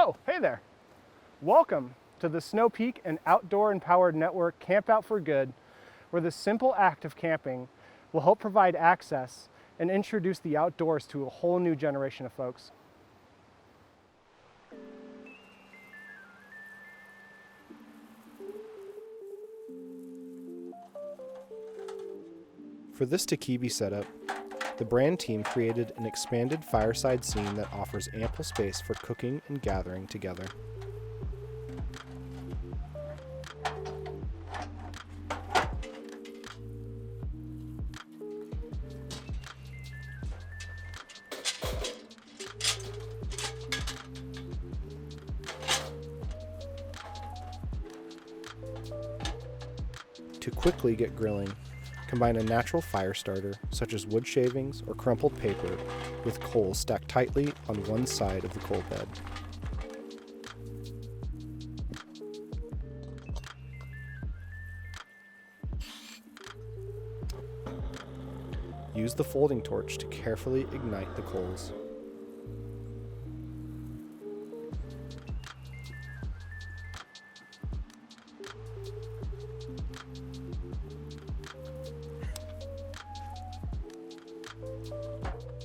Oh, hey there. Welcome to the Snow Peak and Outdoor Empowered Network Camp Out for Good, where the simple act of camping will help provide access and introduce the outdoors to a whole new generation of folks. For this Takibi setup, the brand team created an expanded fireside scene that offers ample space for cooking and gathering together. To quickly get grilling, combine a natural fire starter, such as wood shavings or crumpled paper, with coals stacked tightly on one side of the coal bed. Use the folding torch to carefully ignite the coals.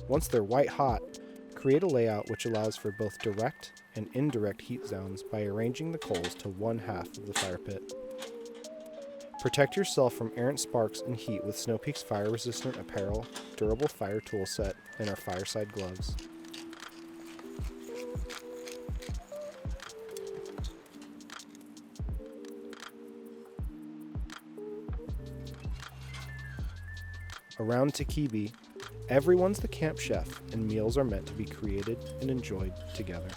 Once they're white hot, create a layout which allows for both direct and indirect heat zones by arranging the coals to one half of the fire pit. Protect yourself from errant sparks and heat with Snow Peak's fire-resistant apparel, durable fire tool set, and our fireside gloves. Around Takibi, everyone's the camp chef, and meals are meant to be created and enjoyed together.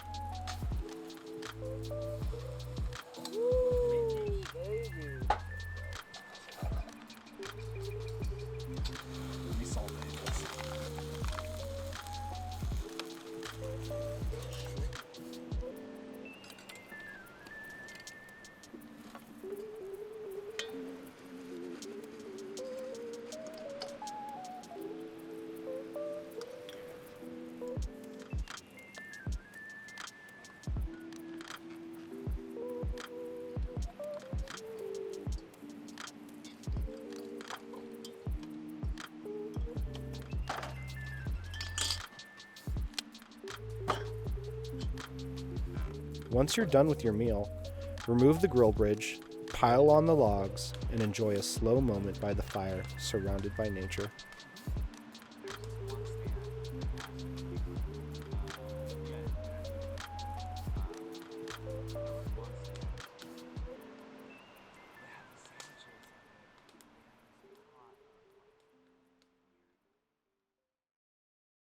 Once you're done with your meal, remove the grill bridge, pile on the logs, and enjoy a slow moment by the fire surrounded by nature.